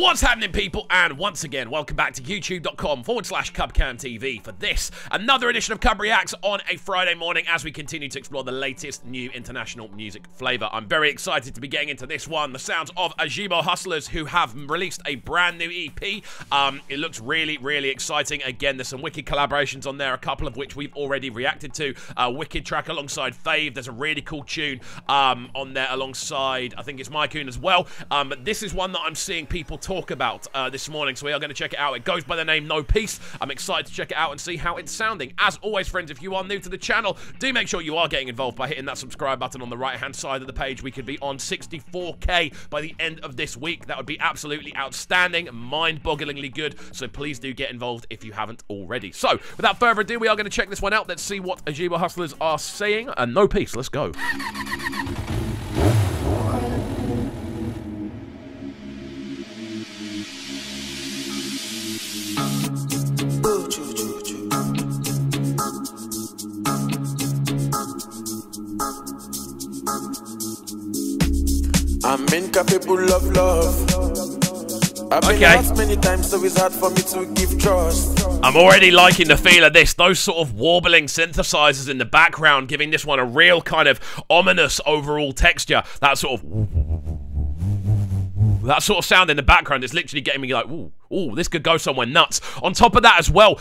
What's happening, people? And once again, welcome back to youtube.com/CubCamTV for this, another edition of CUBREACTS on a Friday morning as we continue to explore the latest new international music flavor. I'm very excited to be getting into this one. The sounds of Ajebo Hustlers, who have released a brand new EP. It looks really, really exciting. Again, there's some wicked collaborations on there, a couple of which we've already reacted to. Wicked track alongside Fave. There's a really cool tune on there alongside, I think it's Mycoon as well. But this is one that I'm seeing people talk about this morning, so we are going to check it out. It goes by the name No Peace. I'm excited to check it out and see how it's sounding. As always, friends, if you are new to the channel, do make sure you are getting involved by hitting that subscribe button on the right-hand side of the page. We could be on 64K by the end of this week. That would be absolutely outstanding, mind-bogglingly good, so please do get involved if you haven't already. So, without further ado, we are going to check this one out. Let's see what Ajebo Hustlers are saying. And No Peace, let's go. I'm incapable of love. I've been asked many times, so it's hard for me to give trust. I'm already liking the feel of this. Those sort of warbling synthesizers in the background, giving this one a real kind of ominous overall texture. That sort of sound in the background is literally getting me like, ooh, this could go somewhere nuts. On top of that as well,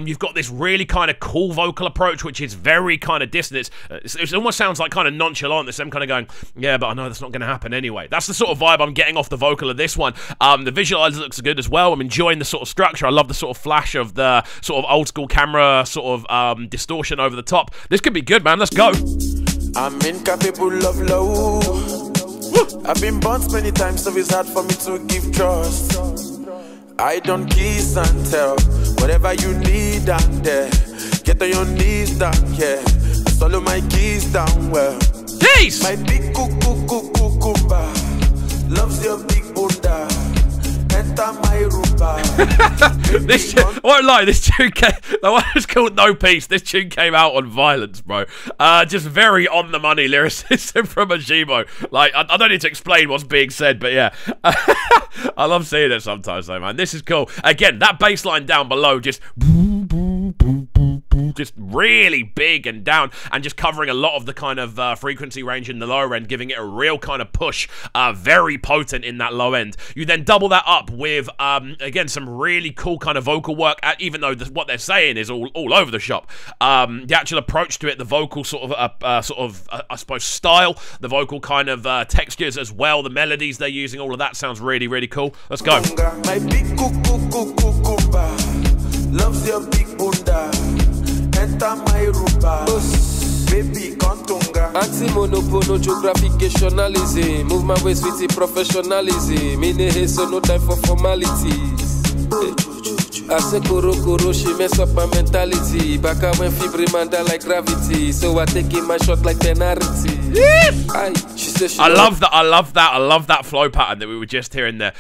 you've got this really kind of cool vocal approach, which is very kind of distant. It almost sounds like kind of nonchalant. There's them kind of going, yeah, but I know that's not going to happen anyway. That's the sort of vibe I'm getting off the vocal of this one. The visualizer looks good as well. I'm enjoying the sort of structure. I love the sort of flash of the sort of old school camera sort of distortion over the top. This could be good, man. Let's go. I'm incapable of love. I've been burnt many times, so it's hard for me to give trust. I don't kiss and tell. Whatever you need, I'm there. Get on your knees down, yeah. Swallow my keys down, well. Jeez! My big cucumba loves your big bunda. Enter my rumba. This I won't lie, this tune came, the one was called No Peace. This tune came out on Violence, bro. Just very on the money lyricism from Ajebo. Like, I don't need to explain what's being said, but yeah. I love seeing it sometimes though, man. This is cool. Again, that bass line down below just really big and down, and just covering a lot of the kind of frequency range in the lower end, giving it a real kind of push, very potent in that low end. You then double that up with again some really cool kind of vocal work, even though what they're saying is all over the shop. The actual approach to it, the vocal sort of I suppose style, the vocal kind of textures as well, the melodies they're using, all of that sounds really, really cool. Let's go. My big cucumba loves your big bunda. Enter my rumba, baby contunga. Anti-monopono geographicationalism. Move my way, sweetie, professionalism. In a haste, so no time for formalities. I say koro, she mess up my mentality. Back up when fibre manda like gravity. So I take in my shot like penalty. She said she I love that flow pattern that we were just hearing there.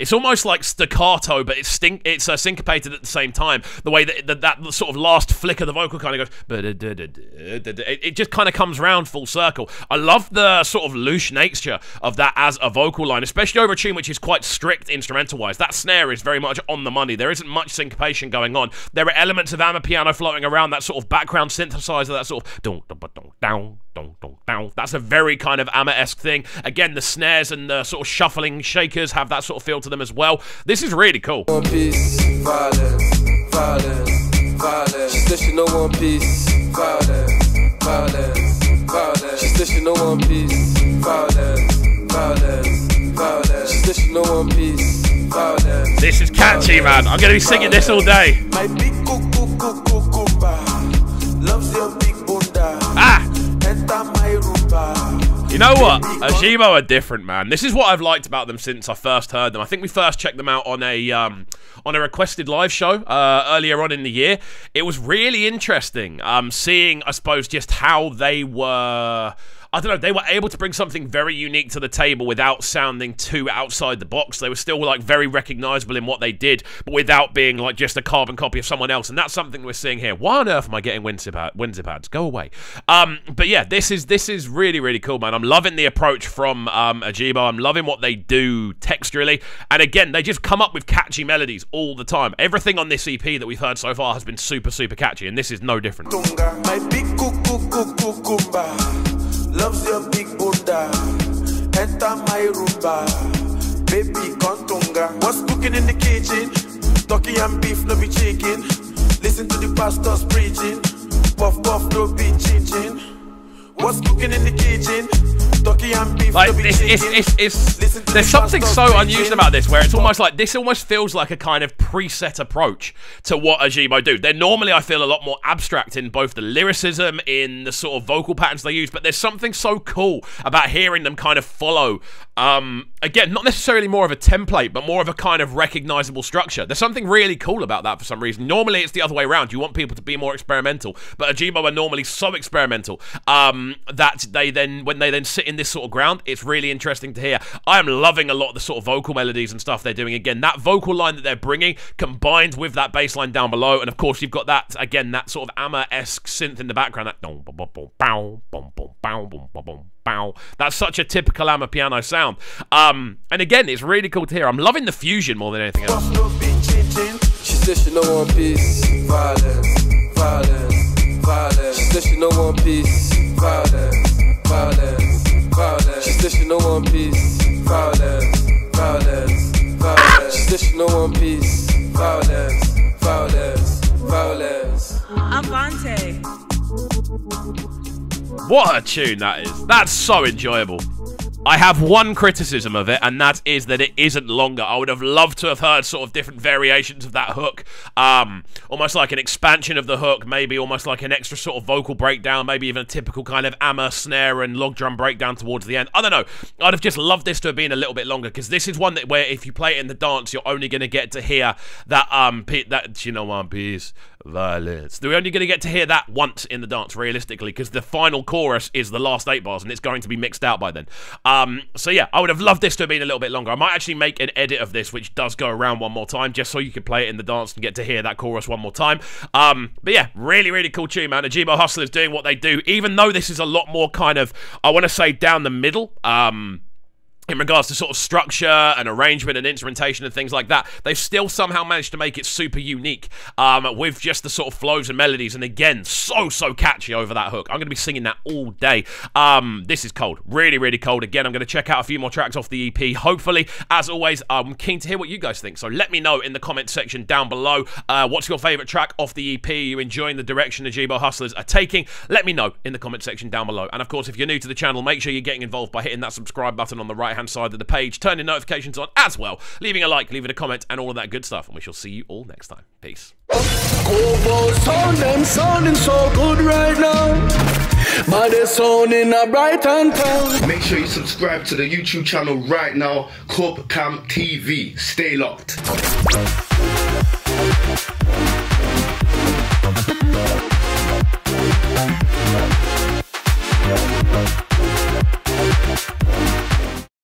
It's almost like staccato, but it's syncopated at the same time. The way that sort of last flick of the vocal kind of goes, it just kind of comes round full circle. I love the sort of loose nature of that as a vocal line, especially over a tune which is quite strict instrumental-wise. That snare is very much on the money. There isn't much syncopation going on. There are elements of amapiano floating around, that sort of background synthesizer, that sort of down. That's a very kind of Ama-esque thing. Again, the snares and the sort of shuffling shakers have that sort of feel to them as well. This is really cool. One Piece, violence, violence, violence. She said she know One Piece, violence, violence, violence. She said she know One Piece, violence, violence, violence. She said she know One Piece, violence. This is catchy, man. I'm gonna be singing this all day. My big cucumba loves your big bunda. Enter my rumba. You know what? Ajebo are different, man. This is what I've liked about them since I first heard them. I think we first checked them out on a requested live show earlier on in the year. It was really interesting seeing, I suppose, just how they were, I don't know, they were able to bring something very unique to the table without sounding too outside the box. They were still like very recognizable in what they did, but without being like just a carbon copy of someone else. And that's something we're seeing here. Why on earth am I getting Windsor pads? Go away. But yeah, this is really, really cool, man. I'm loving the approach from Ajebo. I'm loving what they do texturally. And again, they just come up with catchy melodies all the time. Everything on this EP that we've heard so far has been super, super catchy, and this is no different. My big cucumba loves your big Buddha. Enter my rumba, baby contunga. What's cooking in the kitchen? Turkey and beef, no be chicken. Listen to the pastors preaching. Puff puff, no be chin. What's cooking in the kitchen? Turkey and beef, like, no be chicken. There's something so unusual about this, where it's almost like, this almost feels like a kind of preset approach to what Ajebo do. They're normally, I feel, a lot more abstract in both the lyricism, in the sort of vocal patterns they use, but there's something so cool about hearing them kind of follow, again, not necessarily more of a template, but more of a kind of recognizable structure. There's something really cool about that for some reason. Normally, it's the other way around. You want people to be more experimental, but Ajebo are normally so experimental that they then, when they then sit in this sort of ground, it's really interesting to hear. I am loving a lot of the sort of vocal melodies and stuff they're doing. Again, that vocal line that they're bringing combined with that bass line down below, and of course you've got that, again, that sort of Amma-esque synth in the background, that that's such a typical Amma piano sound. And again, it's really cool to hear. I'm loving the fusion more than anything else. She said she no one piece, violence, violence, violence. She said she no one piece, violence, violence, violence. She said she no one piece, violence, violence, violence. She said she no one piece, violence, violence, violence. Avante. What a tune that is. That's so enjoyable. I have one criticism of it, and that is that it isn't longer. I would have loved to have heard sort of different variations of that hook. Almost like an expansion of the hook, maybe almost like an extra sort of vocal breakdown, maybe even a typical kind of Amma snare and log drum breakdown towards the end. I don't know. I'd have just loved this to have been a little bit longer, because this is one that where if you play it in the dance, you're only going to get to hear that, you know, one piece, violence. We're only going to get to hear that once in the dance, realistically, because the final chorus is the last 8 bars, and it's going to be mixed out by then. So yeah, I would have loved this to have been a little bit longer. I might actually make an edit of this which does go around one more time, just so you could play it in the dance and get to hear that chorus one more time. But yeah, really, really cool tune, man. Ajebo Hustlers doing what they do, even though this is a lot more kind of, I want to say, down the middle. In regards to sort of structure and arrangement and instrumentation and things like that, they've still somehow managed to make it super unique with just the sort of flows and melodies, and again, so catchy over that hook. I'm going to be singing that all day. This is cold. Really, really cold. Again, I'm going to check out a few more tracks off the EP, hopefully. As always, I'm keen to hear what you guys think, so let me know in the comment section down below. What's your favourite track off the EP? Are you enjoying the direction Ajebo Hustlers are taking? Let me know in the comment section down below. And of course, if you're new to the channel, make sure you're getting involved by hitting that subscribe button on the right hand side of the page, turning notifications on as well, leaving a like, leaving a comment, and all of that good stuff, and we shall see you all next time. Peace. Sound them sounding so good right now, but they're sounding a Brighton town. Make sure you subscribe to the YouTube channel right now, CUBREACTS TV. Stay locked.